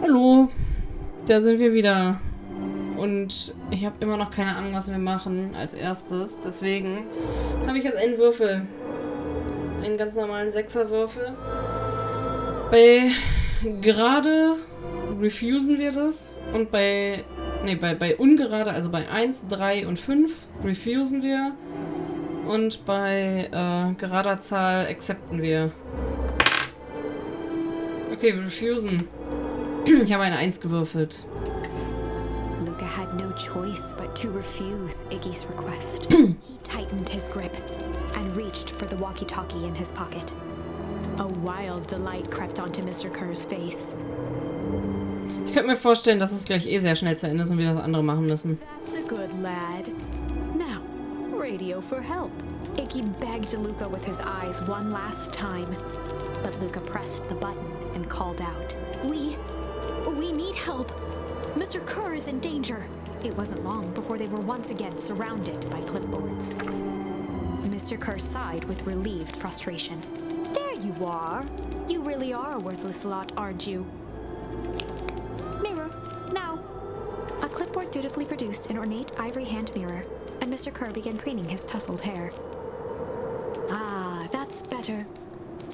Hallo, da sind wir wieder. Und ich habe immer noch keine Ahnung, was wir machen als erstes. Deswegen habe ich jetzt einen Würfel. Einen ganz normalen Sechserwürfel. Bei gerade refusen wir das. Und bei ungerade, also bei 1, 3 und 5 refusen wir. Und bei gerader Zahl accepten wir. Okay, wir refusen. Ich habe eine 1 gewürfelt. Luka had no choice but to refuse Iggy's request. He tightened his grip and reached for the walkie-talkie in his pocket. A wild delight crept onto Mr. Kerr's face. Ich könnte mir vorstellen, dass es gleich sehr schnell zu Ende ist und wir das andere machen müssen. That's a good lad. Now, radio for help. Iggy begged Luka with his eyes one last time. But Luka pressed the button and called out. We need help. Mr. Kerr is in danger. It wasn't long before they were once again surrounded by clipboards. Mr. Kerr sighed with relieved frustration. There you are. You really are a worthless lot, aren't you? Mirror, now. A clipboard dutifully produced an ornate ivory hand mirror, and Mr. Kerr began preening his tousled hair. Ah, that's better.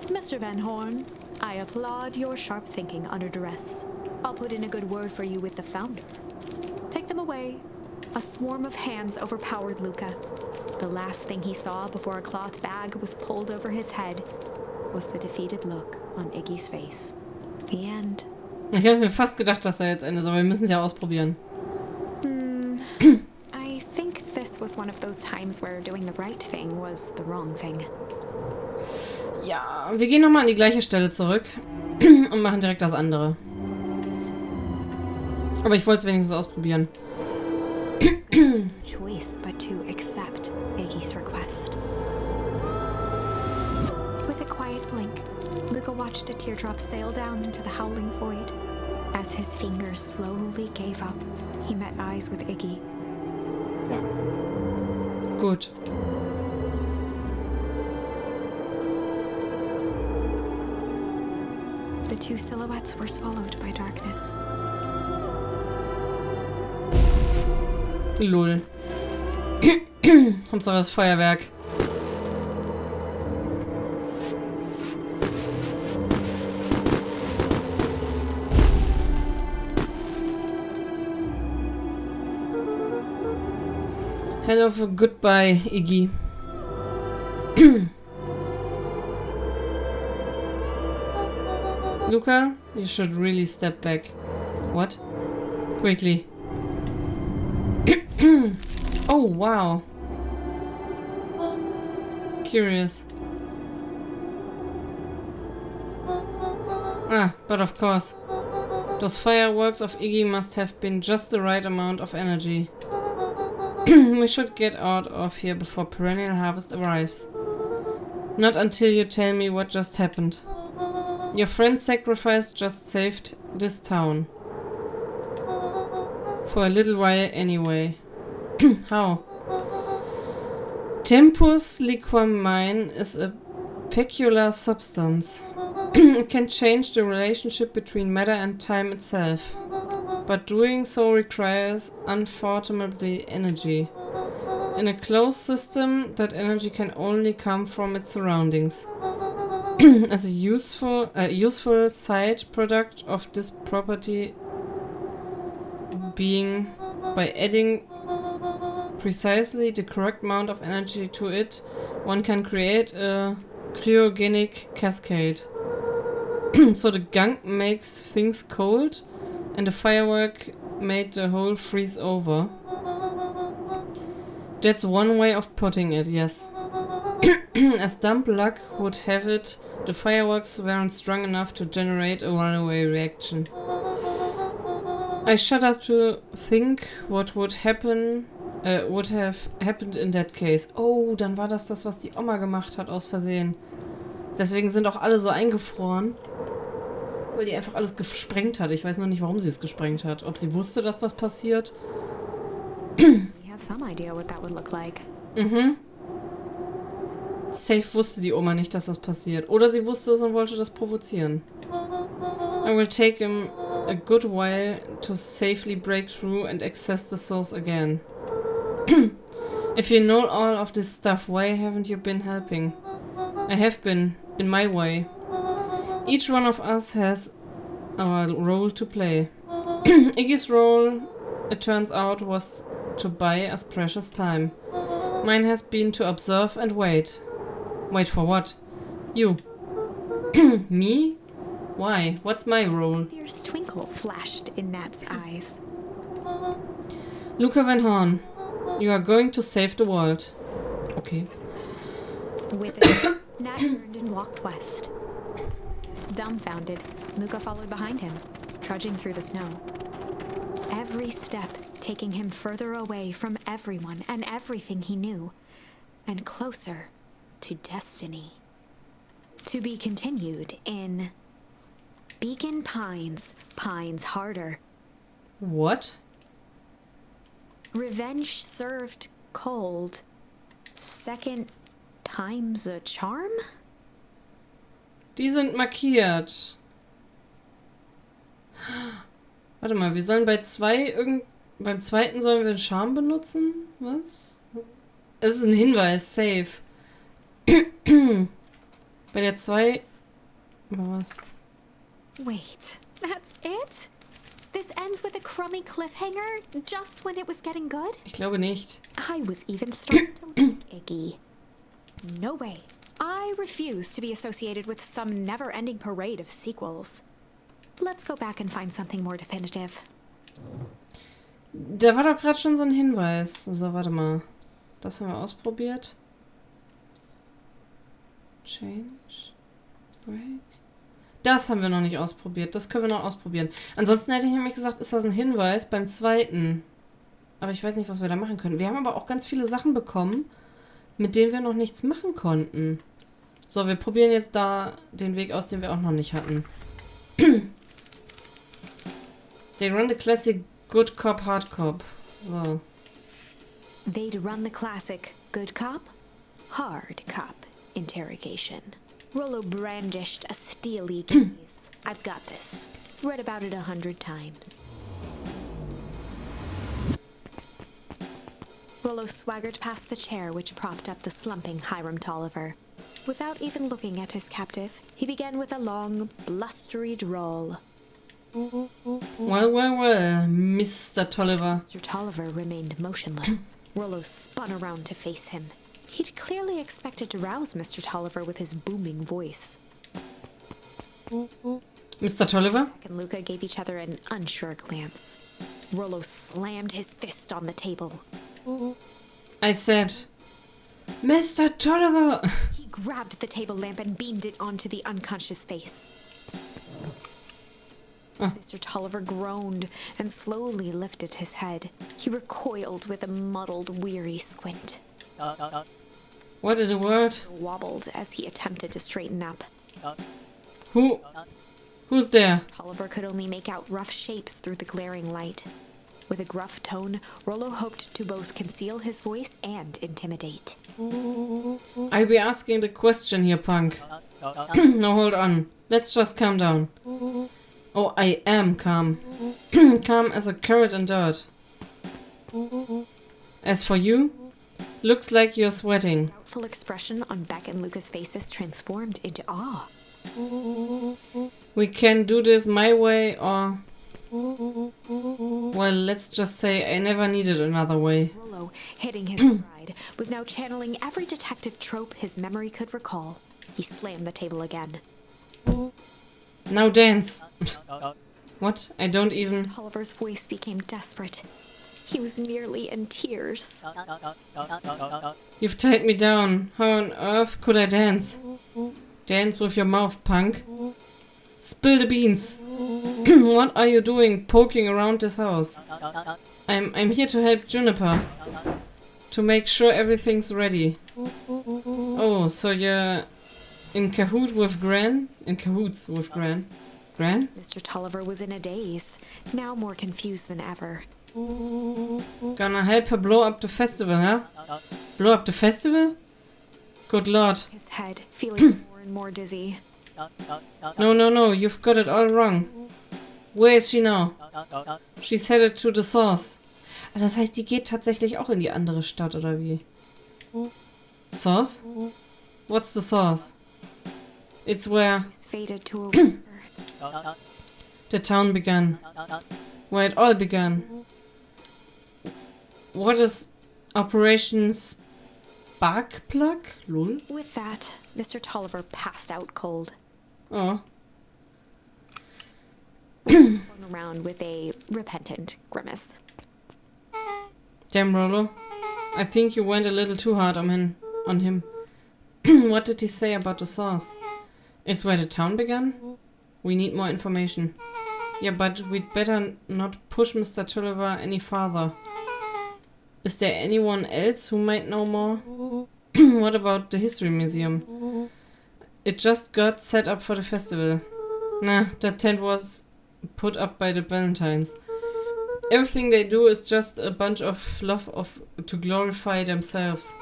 Mr. Van Horn, I applaud your sharp thinking under duress. I'll put in a good word for you with the founder. Take them away. A swarm of hands overpowered Luka. The last thing he saw before a cloth bag was pulled over his head was the defeated look on Iggy's face. The end. Ich habe mir fast gedacht, dass er jetzt Ende ist, aber wir müssen es ja ausprobieren. I think this was one of those times where doing the right thing was the wrong thing. Ja, wir gehen nochmal an die gleiche Stelle zurück und machen direkt das andere. Aber ich wollte es wenigstens ausprobieren. Choice but to accept Iggy's request. With a quiet blink, Luka watched a teardrop sail down into the howling void. As his fingers slowly gave up, he met eyes with Iggy. Gut. The two silhouettes were swallowed by darkness. Lol. Hauptsache das Feuerwerk. Hello for goodbye, Iggy. Luka, you should really step back. What? Quickly. Oh, wow. Curious. Ah, but of course. Those fireworks of Iggy must have been just the right amount of energy. We should get out of here before perennial harvest arrives. Not until you tell me what just happened. Your friend's sacrifice just saved this town. For a little while anyway. How? Tempus liquamine is a peculiar substance. It can change the relationship between matter and time itself. But doing so requires unfathomably energy. In a closed system, that energy can only come from its surroundings. As a useful side product of this property being by adding precisely the correct amount of energy to it, one can create a cryogenic cascade. So the gunk makes things cold, and the firework made the whole freeze over. That's one way of putting it, yes. As dumb luck would have it, the fireworks weren't strong enough to generate a runaway reaction. I shudder to think what would have happened in that case. Oh, dann war das, was die Oma gemacht hat aus Versehen. Deswegen sind auch alle so eingefroren. Weil die einfach alles gesprengt hat. Ich weiß nur nicht, warum sie es gesprengt hat. Ob sie wusste, dass das passiert. We have some idea what that would look like. Safe wusste die Oma nicht, dass das passiert. Oder sie wusste es und wollte das provozieren. I will take him a good while to safely break through and access the source again. If you know all of this stuff, why haven't you been helping? I have been, in my way. Each one of us has our role to play. Iggy's role, it turns out, was to buy us precious time. Mine has been to observe and wait. Wait for what? You. Me? Why? What's my role? A fierce twinkle flashed in Nat's eyes. Luka Van Horn, you are going to save the world. Okay. With it, Nat turned and walked west. Dumbfounded, Luka followed behind him, trudging through the snow. Every step taking him further away from everyone and everything he knew, and closer to destiny. To be continued in Beacon Pines, Pines Harder. What? Revenge served cold. Second time's a charm? Die sind markiert. Warte mal, wir sollen beim zweiten sollen wir einen Charme benutzen? Was? Es ist ein Hinweis, safe. Bei der 2... Was? Wait, that's it? This ends with a crummy cliffhanger just when it was getting good? Ich glaube nicht. I was even starting to like Iggy. No way. I refuse to be associated with some never-ending parade of sequels. Let's go back and find something more definitive. Da war doch gerade schon so ein Hinweis. So, warte mal. Das haben wir ausprobiert. Change. Break. Das haben wir noch nicht ausprobiert. Das können wir noch ausprobieren. Ansonsten hätte ich nämlich gesagt, ist das ein Hinweis beim zweiten. Aber ich weiß nicht, was wir da machen können. Wir haben aber auch ganz viele Sachen bekommen, mit denen wir noch nichts machen konnten. So, wir probieren jetzt da den Weg aus, den wir auch noch nicht hatten. They run the classic good cop, hard cop. So. They'd run the classic good cop, hard cop interrogation. Rollo brandished a steely gaze. I've got this. Read about it 100 times. Rollo swaggered past the chair which propped up the slumping Hiram Tolliver. Without even looking at his captive, he began with a long, blustery drawl. Well, Mr. Tolliver. Mr. Tolliver remained motionless. Rollo spun around to face him. He'd clearly expected to rouse Mr. Tolliver with his booming voice. Mr. Tolliver? And Luka gave each other an unsure glance. Rollo slammed his fist on the table. I said, Mr. Tolliver! He grabbed the table lamp and beamed it onto the unconscious face. Mr. Tolliver groaned and slowly lifted his head. He recoiled with a muddled, weary squint. What in the world? Wobbled as he attempted to straighten up. Who's there? Tolliver could only make out rough shapes through the glaring light. With a gruff tone, Rollo hoped to both conceal his voice and intimidate. I'll be asking the question here, punk. No, hold on. Let's just calm down. Oh, I am calm. Calm as a carrot in dirt. As for you, looks like you're sweating. The doubtful expression on Beck and Luka's faces transformed into awe. We can do this my way, or... Well, let's just say I never needed another way. Rollo, hitting his pride, was now channeling every detective trope his memory could recall. He slammed the table again. Now dance. What? I don't even... Tolliver's voice became desperate. He was nearly in tears. You've tied me down. How on earth could I dance? Dance with your mouth, punk. Spill the beans. What are you doing poking around this house? I'm here to help Juniper. To make sure everything's ready. Oh, so you're in cahoots with Gran? In cahoots with Gran? Gran? Mr. Tolliver was in a daze, now more confused than ever. Gonna help her blow up the festival, huh? Blow up the festival? Good lord. His head feeling more and more dizzy. No, you've got it all wrong. Where is she now? She's headed to the source. Ah, das heißt, die geht tatsächlich auch in die andere Stadt, oder wie? Source? What's the source? It's where Faded to a whisper. the town began. Where it all began. What is Operation Sparkplug? Lol. With that, Mr. Tolliver passed out cold, Oh. going around with a repentant grimace. Damn, Rollo. I think you went a little too hard on him. What did he say about the source? It's where the town began? We need more information. Yeah, but we'd better not push Mr. Tolliver any farther. Is there anyone else who might know more? What about the History Museum? It just got set up for the festival. Nah, that tent was put up by the Valentines. Everything they do is just a bunch of fluff to glorify themselves.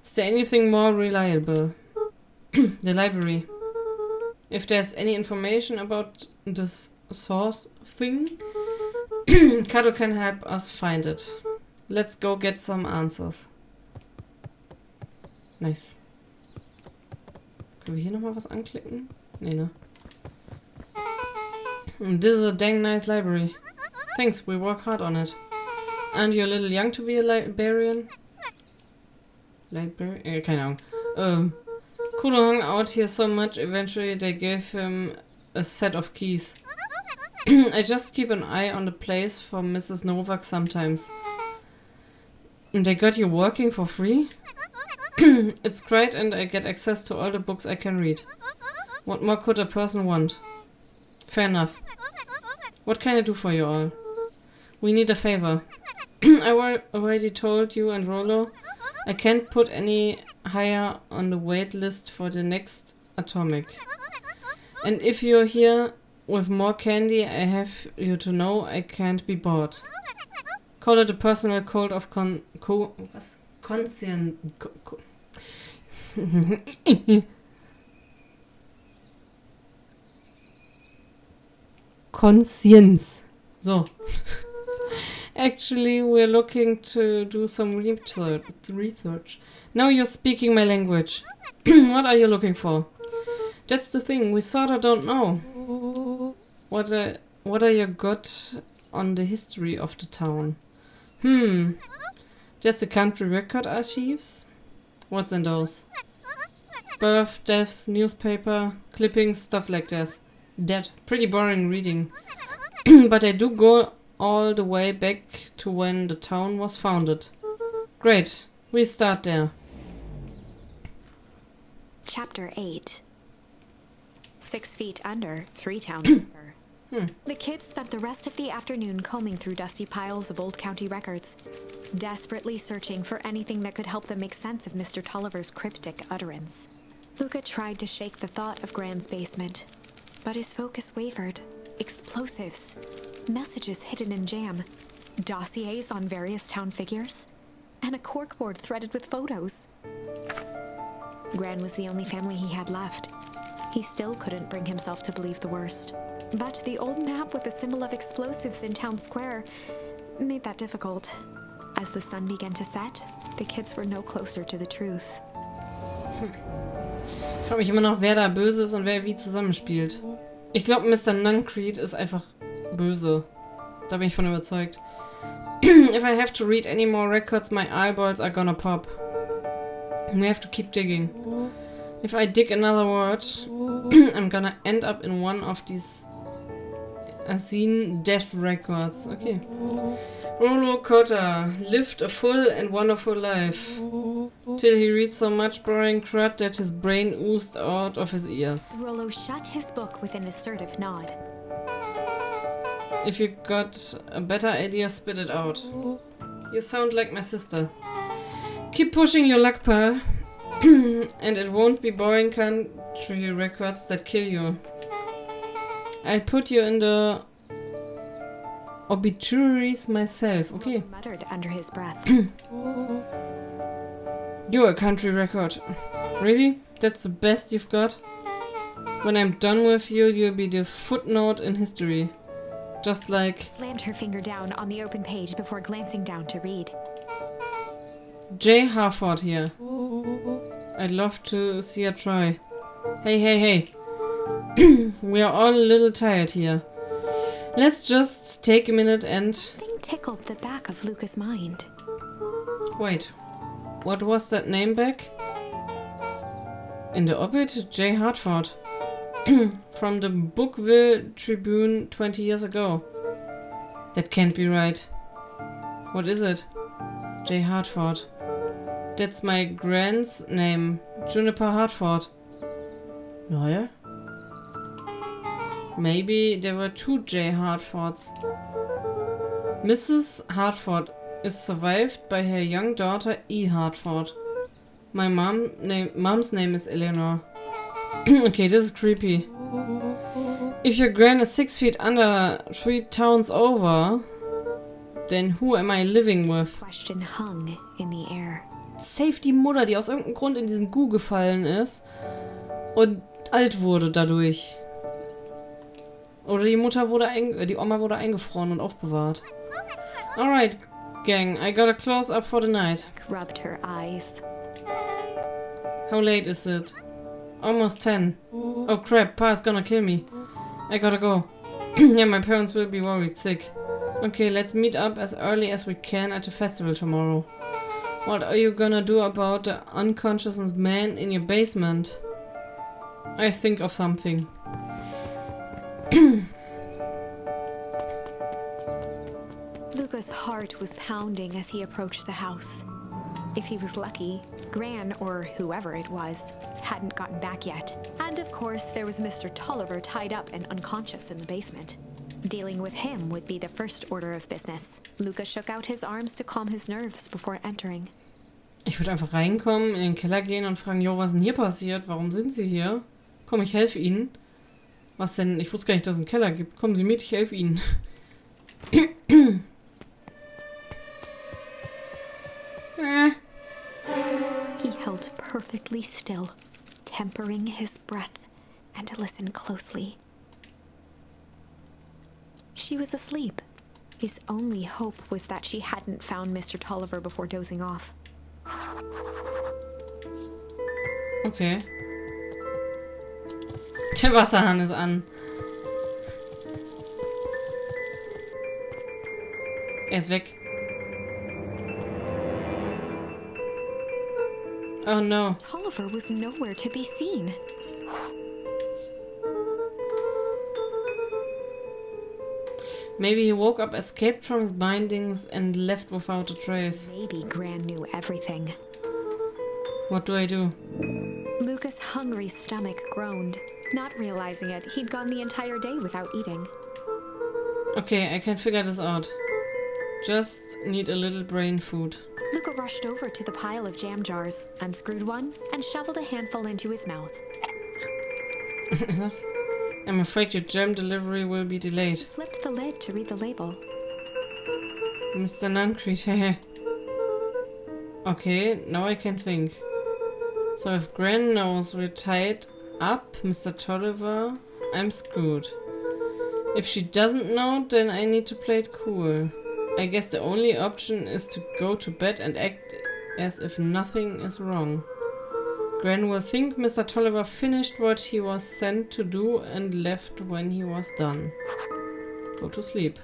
Is there anything more reliable? The library. If there's any information about this source thing, Kato can help us find it. Let's go get some answers. Nice. Können wir hier nochmal was anklicken? Nee, ne? This is a dang nice library. Thanks, we work hard on it. Aren't you a little young to be a librarian? Keine Ahnung. Kudo hung out here so much, eventually they gave him a set of keys. I just keep an eye on the place for Mrs. Novak sometimes. And they got you working for free? It's great and I get access to all the books I can read. What more could a person want? Fair enough. What can I do for you all? We need a favor. I already told you and Rollo I can't put any higher on the wait list for the next atomic. And if you're here with more candy, I have you to know I can't be bought. Call it a personal code of Conscience. So. Actually, we're looking to do some research. Now you're speaking my language. What are you looking for? That's the thing, we sorta don't know. What are your gut on the history of the town? There's the country record archives. What's in those? Birth, deaths, newspaper, clippings, stuff like this. That pretty boring reading. But I do go all the way back to when the town was founded. Great, we start there. Chapter 8. 6 feet under, 3 towns over. The kids spent the rest of the afternoon combing through dusty piles of old county records, desperately searching for anything that could help them make sense of Mr. Tolliver's cryptic utterance. Luka tried to shake the thought of Gran's basement, but his focus wavered. Explosives, messages hidden in jam, dossiers on various town figures, and a corkboard threaded with photos. Gran was the only family he had left. He still couldn't bring himself to believe the worst. But the old map with the symbol of explosives in town square made that difficult. As the sun began to set, the kids were no closer to the truth. Ich frage mich immer noch, wer da böse ist und wer wie zusammenspielt. Ich glaube, Mr. Nuncreed ist einfach böse. Da bin ich von überzeugt. If I have to read any more records, my eyeballs are gonna pop. We have to keep digging. If I dig another word, I'm gonna end up in one of these Asine death records. Okay. Rollo Cotta lived a full and wonderful life. Till he read so much boring crud that his brain oozed out of his ears. Rollo shut his book with an assertive nod. If you got a better idea, spit it out. You sound like my sister. Keep pushing your luck, pal. And it won't be boring country records that kill you. I'll put you in the obituaries myself. Okay. Muttered under his breath. You're a country record. Really? That's the best you've got? When I'm done with you, you'll be the footnote in history. Just like Slammed her finger down on the open page before glancing down to read. J. Harford here. I'd love to see her try. Hey, hey, hey. We are all a little tired here. Let's just take a minute and... Thing tickled the back of Luca's mind. Wait. What was that name back? In the obit, J. Hartford. From the Bookville Tribune 20 years ago. That can't be right. What is it? J. Hartford. That's my grand's name. Juniper Hartford. Naja. Maybe there were 2 J. Hartfords. Mrs. Hartford is survived by her young daughter E. Hartford. My mom's name is Eleanor. Okay, this is creepy. If your gran is 6 feet under 3 towns over, then who am I living with? Question hung in the air. Safe die Mutter, die aus irgendeinem Grund in diesen Gu gefallen ist und alt wurde dadurch. Oder die Mutter wurde die Oma wurde eingefroren und aufbewahrt. Alright, gang, I got a close up for the night. Rubbed her eyes. How late is it? Almost 10. Oh crap, Pa's gonna kill me. I gotta go. Yeah, my parents will be worried sick. Okay, let's meet up as early as we can at the festival tomorrow. What are you gonna do about the unconscious man in your basement? I think of something. Luca's heart was pounding as he approached the house. If he was lucky, Gran, or whoever it was, hadn't gotten back yet. And of course, there was Mr. Tolliver tied up and unconscious in the basement. Dealing with him would be the first order of business. Luca shook out his arms to calm his nerves before entering. Ich würde einfach reinkommen, in den Keller gehen und fragen, jo, was ist denn hier passiert? Warum sind Sie hier? Komm, ich helfe Ihnen. Was denn? Ich wusste gar nicht, dass es einen Keller gibt. Kommen Sie mit, ich helfe Ihnen. He held perfectly still, tempering his breath, and listened closely. She was asleep. His only hope was that she hadn't found Mr. Tolliver before dozing off. Okay. Der Wasserhahn ist an. Er ist weg. Oh no. Tolliver was nowhere to be seen. Maybe he woke up, escaped from his bindings, and left without a trace. Maybe Gran knew everything. What do I do? Luca's hungry stomach groaned. Not realizing it, he'd gone the entire day without eating. Okay, I can figure this out. Just need a little brain food. Luca rushed over to the pile of jam jars, unscrewed one, and shoveled a handful into his mouth. I'm afraid your jam delivery will be delayed. Flipped the lid to read the label. Mr. Nuncreed, Okay, now I can think. So if Gran knows we're tied up, Mr. Tolliver, I'm screwed. If she doesn't know, then I need to play it cool. I guess the only option is to go to bed and act as if nothing is wrong. Gran will think Mr. Tolliver finished what he was sent to do and left when he was done. Go to sleep.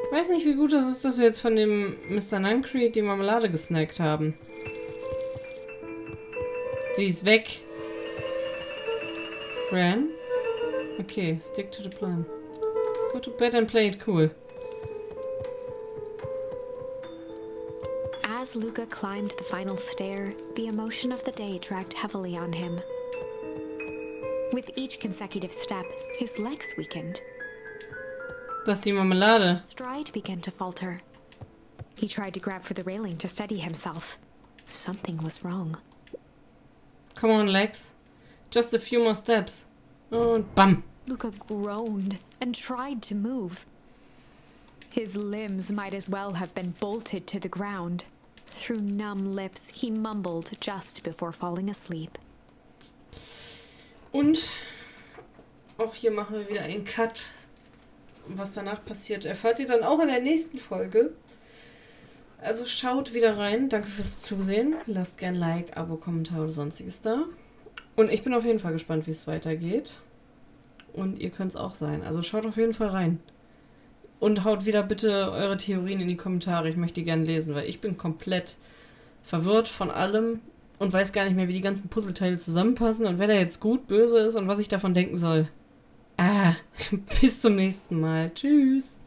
Ich weiß nicht, wie gut das ist, dass wir jetzt von dem Mr. Nuncreed die Marmelade gesnackt haben. Sie ist weg. Gran? Okay, stick to the plan. Go to bed and play it cool. As Luca climbed the final stair, the emotion of the day dragged heavily on him. With each consecutive step, his legs weakened. Das ist die Marmelade. Stride began to falter. He tried to grab for the railing to steady himself. Something was wrong. Come on, legs. Just a few more steps. Oh, und bam. Luca groaned and tried to move. His limbs might as well have been bolted to the ground. Through numb lips, he mumbled just before falling asleep. Und auch hier machen wir wieder einen Cut, was danach passiert, erfahrt ihr dann auch in der nächsten Folge. Also schaut wieder rein. Danke fürs Zusehen. Lasst gern Like, Abo, Kommentar oder sonstiges da. Und ich bin auf jeden Fall gespannt, wie es weitergeht. Und ihr könnt es auch sein. Also schaut auf jeden Fall rein. Und haut wieder bitte eure Theorien in die Kommentare. Ich möchte die gerne lesen, weil ich bin komplett verwirrt von allem und weiß gar nicht mehr, wie die ganzen Puzzleteile zusammenpassen und wer da jetzt gut, böse ist und was ich davon denken soll. Bis zum nächsten Mal. Tschüss.